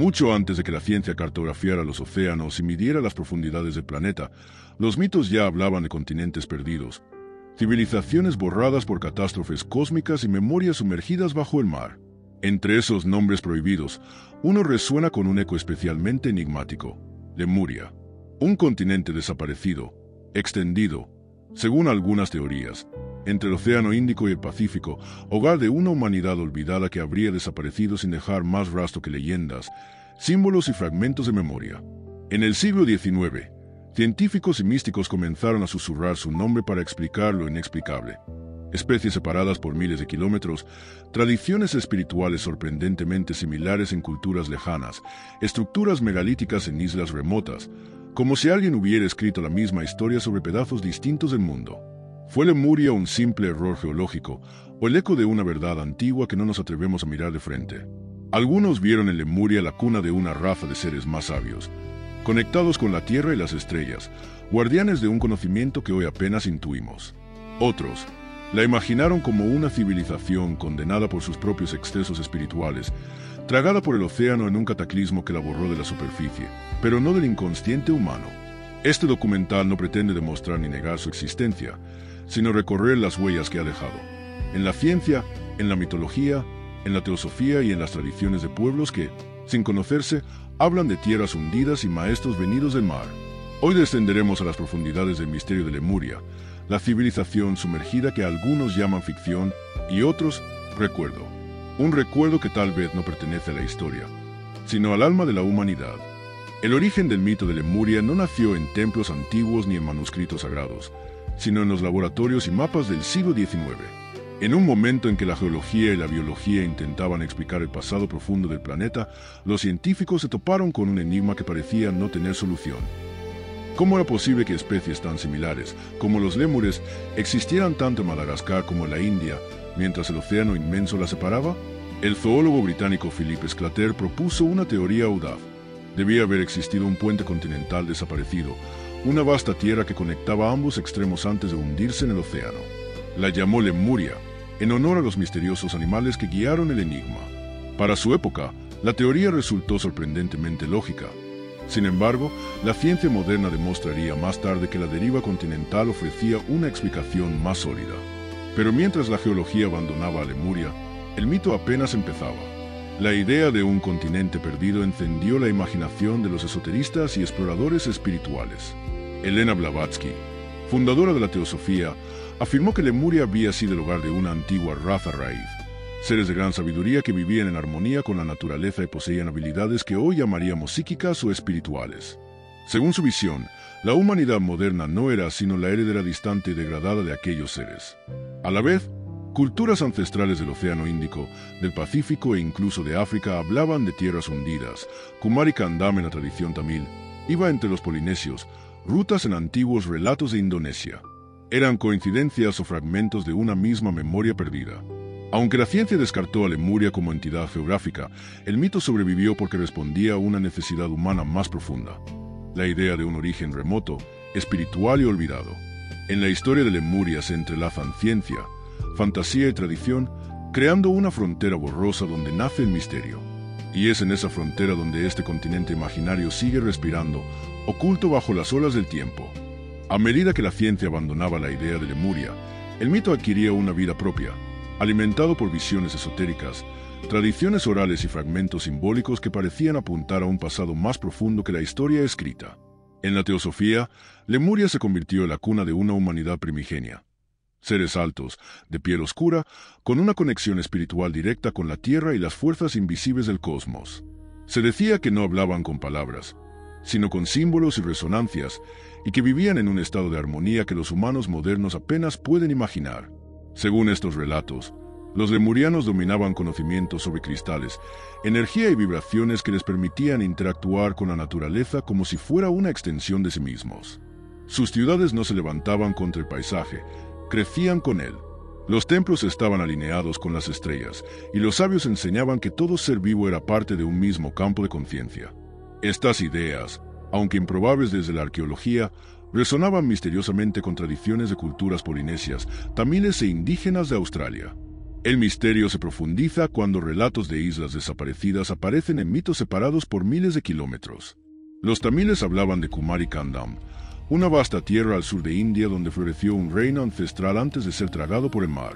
Mucho antes de que la ciencia cartografiara los océanos y midiera las profundidades del planeta, los mitos ya hablaban de continentes perdidos, civilizaciones borradas por catástrofes cósmicas y memorias sumergidas bajo el mar. Entre esos nombres prohibidos, uno resuena con un eco especialmente enigmático: Lemuria. Un continente desaparecido, extendido, según algunas teorías, entre el Océano Índico y el Pacífico, hogar de una humanidad olvidada que habría desaparecido sin dejar más rastro que leyendas, símbolos y fragmentos de memoria. En el siglo XIX, científicos y místicos comenzaron a susurrar su nombre para explicar lo inexplicable. Especies separadas por miles de kilómetros, tradiciones espirituales sorprendentemente similares en culturas lejanas, estructuras megalíticas en islas remotas, como si alguien hubiera escrito la misma historia sobre pedazos distintos del mundo. ¿Fue Lemuria un simple error geológico o el eco de una verdad antigua que no nos atrevemos a mirar de frente? Algunos vieron en Lemuria la cuna de una raza de seres más sabios, conectados con la tierra y las estrellas, guardianes de un conocimiento que hoy apenas intuimos. Otros la imaginaron como una civilización condenada por sus propios excesos espirituales, tragada por el océano en un cataclismo que la borró de la superficie, pero no del inconsciente humano. Este documental no pretende demostrar ni negar su existencia, sino recorrer las huellas que ha dejado, en la ciencia, en la mitología, en la teosofía y en las tradiciones de pueblos que, sin conocerse, hablan de tierras hundidas y maestros venidos del mar. Hoy descenderemos a las profundidades del misterio de Lemuria, la civilización sumergida que algunos llaman ficción y otros recuerdo. Un recuerdo que tal vez no pertenece a la historia, sino al alma de la humanidad. El origen del mito de Lemuria no nació en templos antiguos ni en manuscritos sagrados, sino en los laboratorios y mapas del siglo XIX. En un momento en que la geología y la biología intentaban explicar el pasado profundo del planeta, los científicos se toparon con un enigma que parecía no tener solución. ¿Cómo era posible que especies tan similares, como los lémures, existieran tanto en Madagascar como en la India, mientras el océano inmenso las separaba? El zoólogo británico Philip Sclater propuso una teoría audaz. Debía haber existido un puente continental desaparecido, una vasta tierra que conectaba ambos extremos antes de hundirse en el océano. La llamó Lemuria, en honor a los misteriosos animales que guiaron el enigma. Para su época, la teoría resultó sorprendentemente lógica. Sin embargo, la ciencia moderna demostraría más tarde que la deriva continental ofrecía una explicación más sólida. Pero mientras la geología abandonaba a Lemuria, el mito apenas empezaba. La idea de un continente perdido encendió la imaginación de los esoteristas y exploradores espirituales. Helena Blavatsky, fundadora de la teosofía, afirmó que Lemuria había sido el hogar de una antigua raza raíz, seres de gran sabiduría que vivían en armonía con la naturaleza y poseían habilidades que hoy llamaríamos psíquicas o espirituales. Según su visión, la humanidad moderna no era sino la heredera distante y degradada de aquellos seres. A la vez, culturas ancestrales del Océano Índico, del Pacífico e incluso de África hablaban de tierras hundidas. Kumari Kandam en la tradición tamil iba entre los polinesios, rutas en antiguos relatos de Indonesia. Eran coincidencias o fragmentos de una misma memoria perdida. Aunque la ciencia descartó a Lemuria como entidad geográfica, el mito sobrevivió porque respondía a una necesidad humana más profunda: la idea de un origen remoto, espiritual y olvidado. En la historia de Lemuria se entrelazan ciencia, fantasía y tradición, creando una frontera borrosa donde nace el misterio. Y es en esa frontera donde este continente imaginario sigue respirando, oculto bajo las olas del tiempo. A medida que la ciencia abandonaba la idea de Lemuria, el mito adquiría una vida propia, alimentado por visiones esotéricas, tradiciones orales y fragmentos simbólicos que parecían apuntar a un pasado más profundo que la historia escrita. En la teosofía, Lemuria se convirtió en la cuna de una humanidad primigenia. Seres altos, de piel oscura, con una conexión espiritual directa con la tierra y las fuerzas invisibles del cosmos. Se decía que no hablaban con palabras, sino con símbolos y resonancias, y que vivían en un estado de armonía que los humanos modernos apenas pueden imaginar. Según estos relatos, los lemurianos dominaban conocimientos sobre cristales, energía y vibraciones que les permitían interactuar con la naturaleza como si fuera una extensión de sí mismos. Sus ciudades no se levantaban contra el paisaje, crecían con él. Los templos estaban alineados con las estrellas, y los sabios enseñaban que todo ser vivo era parte de un mismo campo de conciencia. Estas ideas, aunque improbables desde la arqueología, resonaban misteriosamente con tradiciones de culturas polinesias, tamiles e indígenas de Australia. El misterio se profundiza cuando relatos de islas desaparecidas aparecen en mitos separados por miles de kilómetros. Los tamiles hablaban de Kumari Kandam, una vasta tierra al sur de India donde floreció un reino ancestral antes de ser tragado por el mar.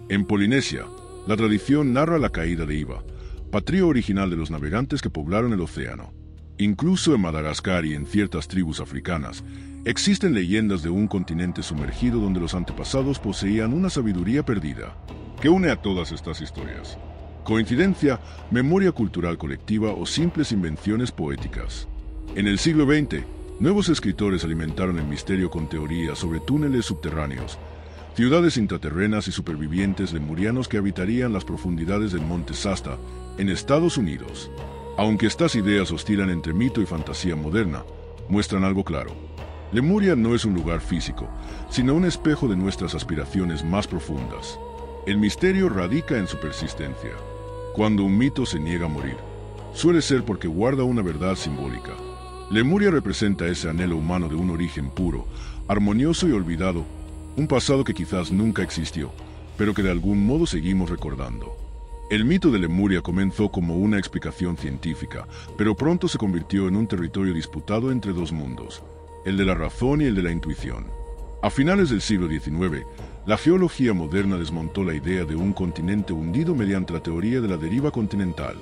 En Polinesia, la tradición narra la caída de Iva, patria original de los navegantes que poblaron el océano. Incluso en Madagascar y en ciertas tribus africanas, existen leyendas de un continente sumergido donde los antepasados poseían una sabiduría perdida. ¿Qué une a todas estas historias? ¿Coincidencia, memoria cultural colectiva o simples invenciones poéticas? En el siglo XX, nuevos escritores alimentaron el misterio con teorías sobre túneles subterráneos, ciudades intraterrenas y supervivientes lemurianos que habitarían las profundidades del monte Shasta, en Estados Unidos. Aunque estas ideas oscilan entre mito y fantasía moderna, muestran algo claro. Lemuria no es un lugar físico, sino un espejo de nuestras aspiraciones más profundas. El misterio radica en su persistencia. Cuando un mito se niega a morir, suele ser porque guarda una verdad simbólica. Lemuria representa ese anhelo humano de un origen puro, armonioso y olvidado, un pasado que quizás nunca existió, pero que de algún modo seguimos recordando. El mito de Lemuria comenzó como una explicación científica, pero pronto se convirtió en un territorio disputado entre dos mundos, el de la razón y el de la intuición. A finales del siglo XIX, la geología moderna desmontó la idea de un continente hundido mediante la teoría de la deriva continental.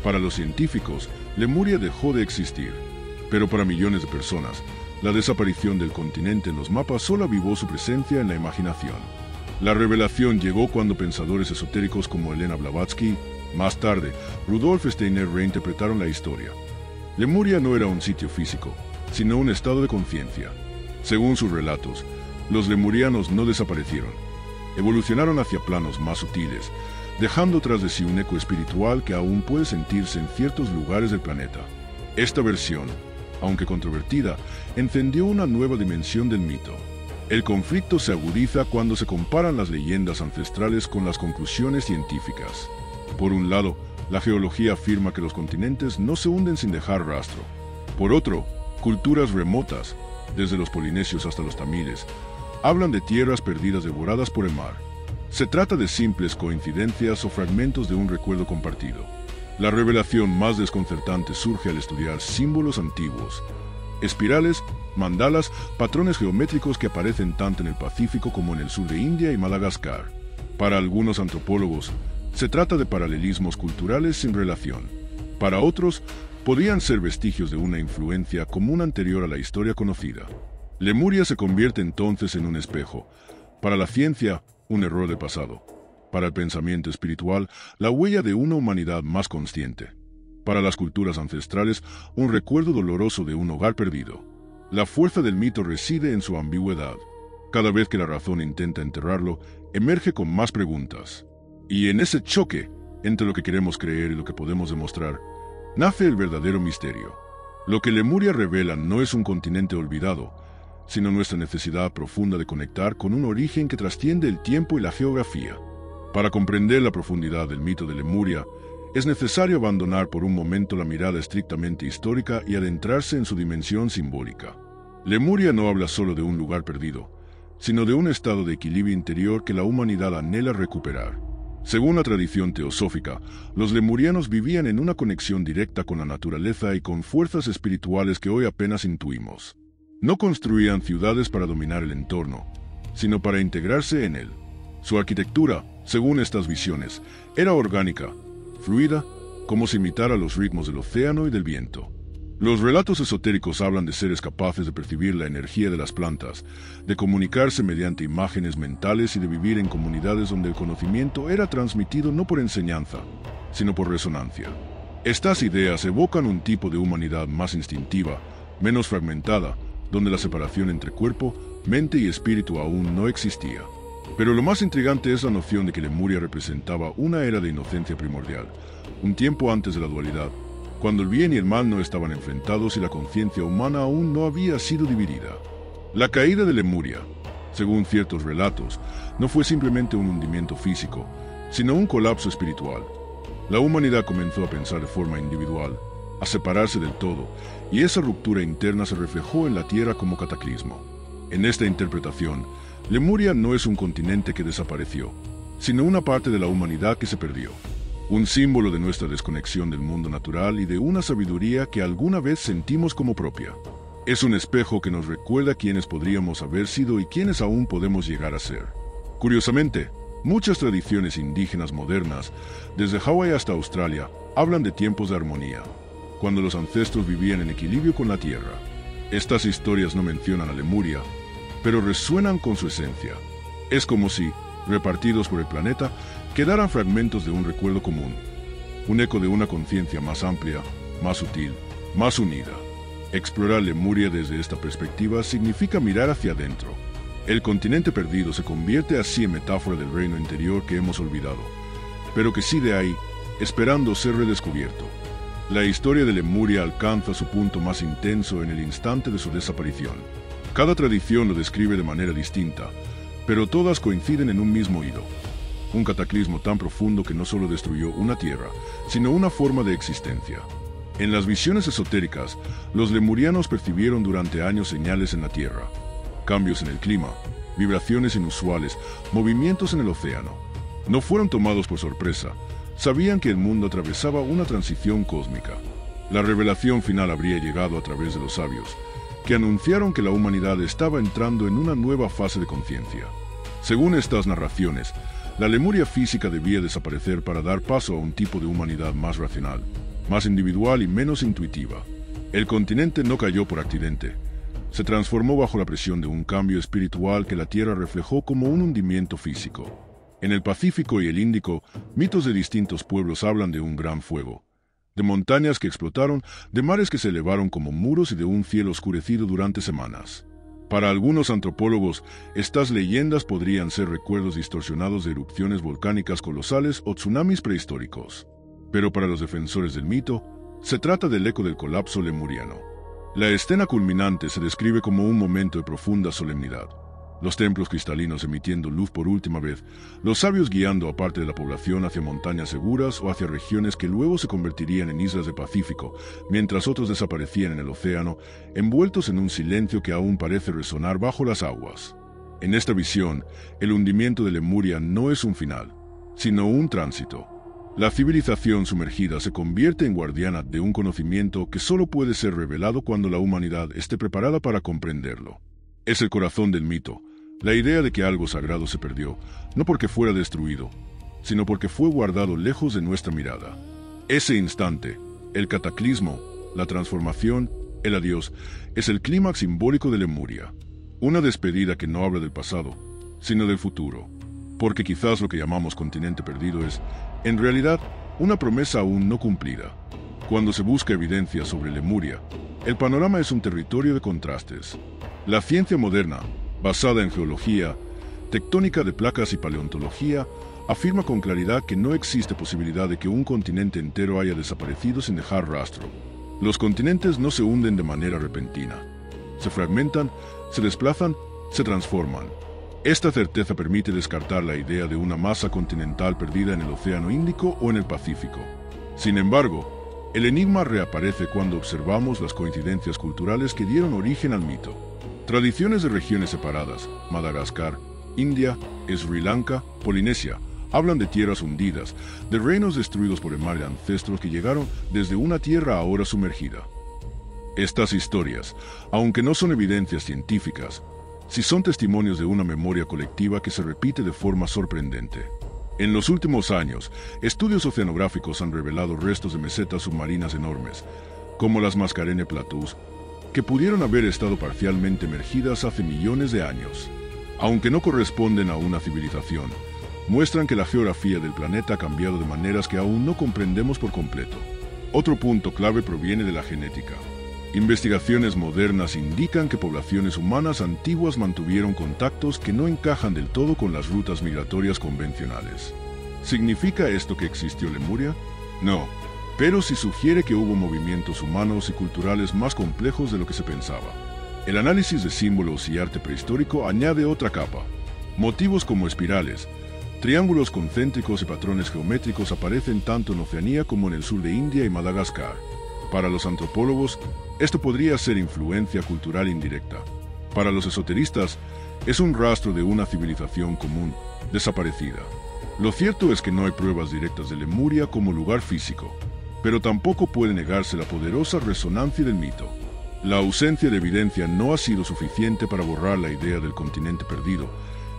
Para los científicos, Lemuria dejó de existir, pero para millones de personas, la desaparición del continente en los mapas solo avivó su presencia en la imaginación. La revelación llegó cuando pensadores esotéricos como Elena Blavatsky, más tarde, Rudolf Steiner reinterpretaron la historia. Lemuria no era un sitio físico, sino un estado de conciencia. Según sus relatos, los lemurianos no desaparecieron. Evolucionaron hacia planos más sutiles, dejando tras de sí un eco espiritual que aún puede sentirse en ciertos lugares del planeta. Esta versión, aunque controvertida, encendió una nueva dimensión del mito. El conflicto se agudiza cuando se comparan las leyendas ancestrales con las conclusiones científicas. Por un lado, la geología afirma que los continentes no se hunden sin dejar rastro. Por otro, culturas remotas, desde los polinesios hasta los tamiles, hablan de tierras perdidas devoradas por el mar. Se trata de simples coincidencias o fragmentos de un recuerdo compartido. La revelación más desconcertante surge al estudiar símbolos antiguos, espirales, mandalas, patrones geométricos que aparecen tanto en el Pacífico como en el sur de India y Madagascar. Para algunos antropólogos, se trata de paralelismos culturales sin relación. Para otros, podrían ser vestigios de una influencia común anterior a la historia conocida. Lemuria se convierte entonces en un espejo. Para la ciencia, un error del pasado. Para el pensamiento espiritual, la huella de una humanidad más consciente. Para las culturas ancestrales, un recuerdo doloroso de un hogar perdido. La fuerza del mito reside en su ambigüedad. Cada vez que la razón intenta enterrarlo, emerge con más preguntas. Y en ese choque entre lo que queremos creer y lo que podemos demostrar, nace el verdadero misterio. Lo que Lemuria revela no es un continente olvidado, sino nuestra necesidad profunda de conectar con un origen que trasciende el tiempo y la geografía. Para comprender la profundidad del mito de Lemuria, es necesario abandonar por un momento la mirada estrictamente histórica y adentrarse en su dimensión simbólica. Lemuria no habla solo de un lugar perdido, sino de un estado de equilibrio interior que la humanidad anhela recuperar. Según la tradición teosófica, los lemurianos vivían en una conexión directa con la naturaleza y con fuerzas espirituales que hoy apenas intuimos. No construían ciudades para dominar el entorno, sino para integrarse en él. Su arquitectura, según estas visiones, era orgánica, fluida, como si imitara los ritmos del océano y del viento. Los relatos esotéricos hablan de seres capaces de percibir la energía de las plantas, de comunicarse mediante imágenes mentales y de vivir en comunidades donde el conocimiento era transmitido no por enseñanza, sino por resonancia. Estas ideas evocan un tipo de humanidad más instintiva, menos fragmentada, donde la separación entre cuerpo, mente y espíritu aún no existía. Pero lo más intrigante es la noción de que Lemuria representaba una era de inocencia primordial, un tiempo antes de la dualidad, cuando el bien y el mal no estaban enfrentados y la conciencia humana aún no había sido dividida. La caída de Lemuria, según ciertos relatos, no fue simplemente un hundimiento físico, sino un colapso espiritual. La humanidad comenzó a pensar de forma individual, a separarse del todo, y esa ruptura interna se reflejó en la Tierra como cataclismo. En esta interpretación, Lemuria no es un continente que desapareció, sino una parte de la humanidad que se perdió. Un símbolo de nuestra desconexión del mundo natural y de una sabiduría que alguna vez sentimos como propia. Es un espejo que nos recuerda quiénes podríamos haber sido y quiénes aún podemos llegar a ser. Curiosamente, muchas tradiciones indígenas modernas, desde Hawái hasta Australia, hablan de tiempos de armonía, cuando los ancestros vivían en equilibrio con la tierra. Estas historias no mencionan a Lemuria, pero resuenan con su esencia. Es como si, repartidos por el planeta, quedaran fragmentos de un recuerdo común, un eco de una conciencia más amplia, más sutil, más unida. Explorar Lemuria desde esta perspectiva significa mirar hacia adentro. El continente perdido se convierte así en metáfora del reino interior que hemos olvidado, pero que sigue ahí, esperando ser redescubierto. La historia de Lemuria alcanza su punto más intenso en el instante de su desaparición. Cada tradición lo describe de manera distinta, pero todas coinciden en un mismo hilo. Un cataclismo tan profundo que no solo destruyó una tierra, sino una forma de existencia. En las visiones esotéricas, los lemurianos percibieron durante años señales en la tierra. Cambios en el clima, vibraciones inusuales, movimientos en el océano. No fueron tomados por sorpresa, sabían que el mundo atravesaba una transición cósmica. La revelación final habría llegado a través de los sabios, que anunciaron que la humanidad estaba entrando en una nueva fase de conciencia. Según estas narraciones, la Lemuria física debía desaparecer para dar paso a un tipo de humanidad más racional, más individual y menos intuitiva. El continente no cayó por accidente. Se transformó bajo la presión de un cambio espiritual que la Tierra reflejó como un hundimiento físico. En el Pacífico y el Índico, mitos de distintos pueblos hablan de un gran fuego, de montañas que explotaron, de mares que se elevaron como muros y de un cielo oscurecido durante semanas. Para algunos antropólogos, estas leyendas podrían ser recuerdos distorsionados de erupciones volcánicas colosales o tsunamis prehistóricos. Pero para los defensores del mito, se trata del eco del colapso lemuriano. La escena culminante se describe como un momento de profunda solemnidad. Los templos cristalinos emitiendo luz por última vez, los sabios guiando a parte de la población hacia montañas seguras o hacia regiones que luego se convertirían en islas del Pacífico, mientras otros desaparecían en el océano, envueltos en un silencio que aún parece resonar bajo las aguas. En esta visión, el hundimiento de Lemuria no es un final, sino un tránsito. La civilización sumergida se convierte en guardiana de un conocimiento que solo puede ser revelado cuando la humanidad esté preparada para comprenderlo. Es el corazón del mito, la idea de que algo sagrado se perdió, no porque fuera destruido, sino porque fue guardado lejos de nuestra mirada. Ese instante, el cataclismo, la transformación, el adiós, es el clímax simbólico de Lemuria. Una despedida que no habla del pasado, sino del futuro. Porque quizás lo que llamamos continente perdido es, en realidad, una promesa aún no cumplida. Cuando se busca evidencia sobre Lemuria, el panorama es un territorio de contrastes. La ciencia moderna, basada en geología, tectónica de placas y paleontología, afirma con claridad que no existe posibilidad de que un continente entero haya desaparecido sin dejar rastro. Los continentes no se hunden de manera repentina. Se fragmentan, se desplazan, se transforman. Esta certeza permite descartar la idea de una masa continental perdida en el Océano Índico o en el Pacífico. Sin embargo, el enigma reaparece cuando observamos las coincidencias culturales que dieron origen al mito. Tradiciones de regiones separadas, Madagascar, India, Sri Lanka, Polinesia, hablan de tierras hundidas, de reinos destruidos por el mar de ancestros que llegaron desde una tierra ahora sumergida. Estas historias, aunque no son evidencias científicas, sí son testimonios de una memoria colectiva que se repite de forma sorprendente. En los últimos años, estudios oceanográficos han revelado restos de mesetas submarinas enormes, como las Mascarene Plateaus, que pudieron haber estado parcialmente emergidas hace millones de años. Aunque no corresponden a una civilización, muestran que la geografía del planeta ha cambiado de maneras que aún no comprendemos por completo. Otro punto clave proviene de la genética. Investigaciones modernas indican que poblaciones humanas antiguas mantuvieron contactos que no encajan del todo con las rutas migratorias convencionales. ¿Significa esto que existió Lemuria? No, pero sí sugiere que hubo movimientos humanos y culturales más complejos de lo que se pensaba. El análisis de símbolos y arte prehistórico añade otra capa. Motivos como espirales, triángulos concéntricos y patrones geométricos aparecen tanto en Oceanía como en el sur de India y Madagascar. Para los antropólogos, esto podría ser influencia cultural indirecta. Para los esoteristas, es un rastro de una civilización común, desaparecida. Lo cierto es que no hay pruebas directas de Lemuria como lugar físico, pero tampoco puede negarse la poderosa resonancia del mito. La ausencia de evidencia no ha sido suficiente para borrar la idea del continente perdido,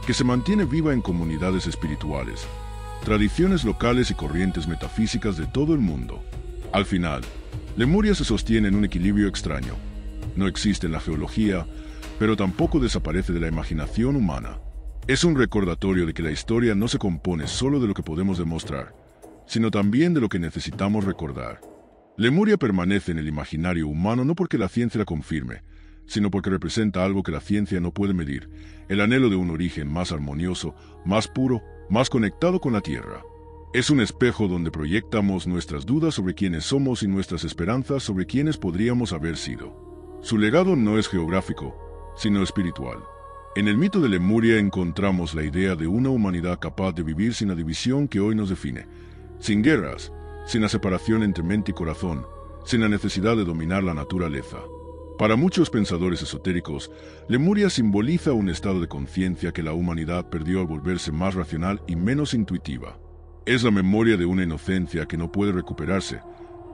que se mantiene viva en comunidades espirituales, tradiciones locales y corrientes metafísicas de todo el mundo. Al final, Lemuria se sostiene en un equilibrio extraño. No existe en la geología, pero tampoco desaparece de la imaginación humana. Es un recordatorio de que la historia no se compone solo de lo que podemos demostrar, sino también de lo que necesitamos recordar. Lemuria permanece en el imaginario humano no porque la ciencia la confirme, sino porque representa algo que la ciencia no puede medir, el anhelo de un origen más armonioso, más puro, más conectado con la Tierra. Es un espejo donde proyectamos nuestras dudas sobre quiénes somos y nuestras esperanzas sobre quiénes podríamos haber sido. Su legado no es geográfico, sino espiritual. En el mito de Lemuria encontramos la idea de una humanidad capaz de vivir sin la división que hoy nos define, sin guerras, sin la separación entre mente y corazón, sin la necesidad de dominar la naturaleza. Para muchos pensadores esotéricos, Lemuria simboliza un estado de conciencia que la humanidad perdió al volverse más racional y menos intuitiva. Es la memoria de una inocencia que no puede recuperarse,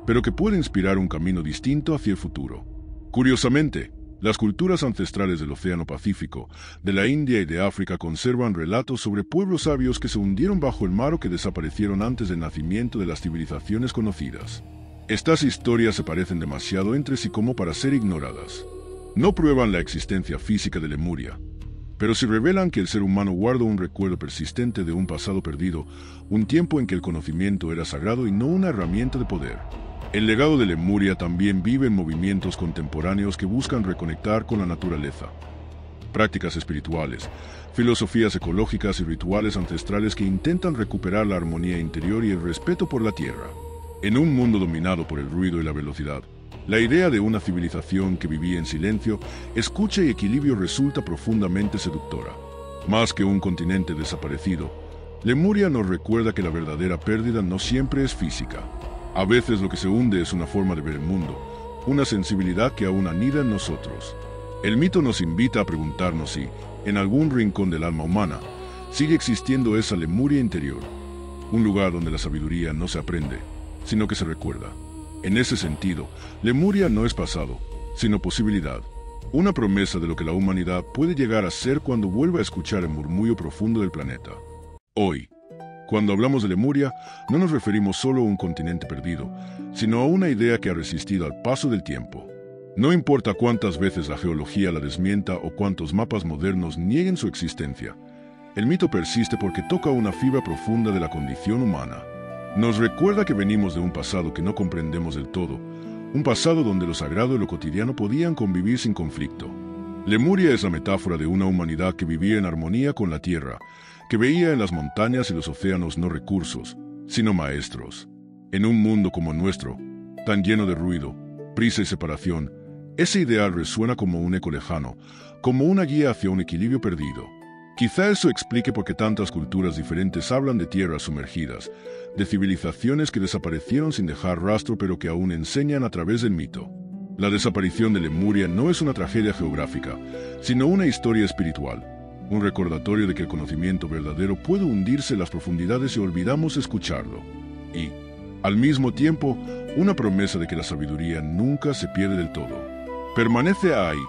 pero que puede inspirar un camino distinto hacia el futuro. Curiosamente, las culturas ancestrales del Océano Pacífico, de la India y de África conservan relatos sobre pueblos sabios que se hundieron bajo el mar o que desaparecieron antes del nacimiento de las civilizaciones conocidas. Estas historias se parecen demasiado entre sí como para ser ignoradas. No prueban la existencia física de Lemuria, pero sí revelan que el ser humano guarda un recuerdo persistente de un pasado perdido, un tiempo en que el conocimiento era sagrado y no una herramienta de poder. El legado de Lemuria también vive en movimientos contemporáneos que buscan reconectar con la naturaleza. Prácticas espirituales, filosofías ecológicas y rituales ancestrales que intentan recuperar la armonía interior y el respeto por la tierra. En un mundo dominado por el ruido y la velocidad, la idea de una civilización que vivía en silencio, escucha y equilibrio resulta profundamente seductora. Más que un continente desaparecido, Lemuria nos recuerda que la verdadera pérdida no siempre es física. A veces lo que se hunde es una forma de ver el mundo, una sensibilidad que aún anida en nosotros. El mito nos invita a preguntarnos si, en algún rincón del alma humana, sigue existiendo esa Lemuria interior, un lugar donde la sabiduría no se aprende, sino que se recuerda. En ese sentido, Lemuria no es pasado, sino posibilidad, una promesa de lo que la humanidad puede llegar a ser cuando vuelva a escuchar el murmullo profundo del planeta. Hoy, cuando hablamos de Lemuria, no nos referimos solo a un continente perdido, sino a una idea que ha resistido al paso del tiempo. No importa cuántas veces la geología la desmienta o cuántos mapas modernos nieguen su existencia, el mito persiste porque toca una fibra profunda de la condición humana. Nos recuerda que venimos de un pasado que no comprendemos del todo, un pasado donde lo sagrado y lo cotidiano podían convivir sin conflicto. Lemuria es la metáfora de una humanidad que vivía en armonía con la tierra, que veía en las montañas y los océanos no recursos, sino maestros. En un mundo como el nuestro, tan lleno de ruido, prisa y separación, ese ideal resuena como un eco lejano, como una guía hacia un equilibrio perdido. Quizá eso explique por qué tantas culturas diferentes hablan de tierras sumergidas, de civilizaciones que desaparecieron sin dejar rastro pero que aún enseñan a través del mito. La desaparición de Lemuria no es una tragedia geográfica, sino una historia espiritual. Un recordatorio de que el conocimiento verdadero puede hundirse en las profundidades si olvidamos escucharlo. Y, al mismo tiempo, una promesa de que la sabiduría nunca se pierde del todo. Permanece ahí,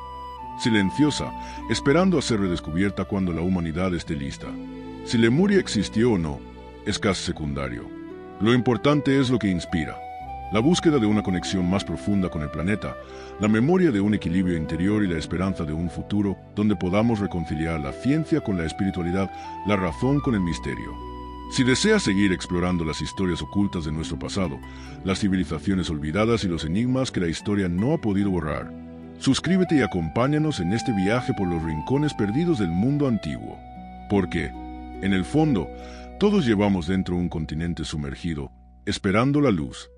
silenciosa, esperando a ser redescubierta cuando la humanidad esté lista. Si Lemuria existió o no, es casi secundario. Lo importante es lo que inspira. La búsqueda de una conexión más profunda con el planeta, la memoria de un equilibrio interior y la esperanza de un futuro donde podamos reconciliar la ciencia con la espiritualidad, la razón con el misterio. Si deseas seguir explorando las historias ocultas de nuestro pasado, las civilizaciones olvidadas y los enigmas que la historia no ha podido borrar, suscríbete y acompáñanos en este viaje por los rincones perdidos del mundo antiguo. Porque, en el fondo, todos llevamos dentro un continente sumergido, esperando la luz.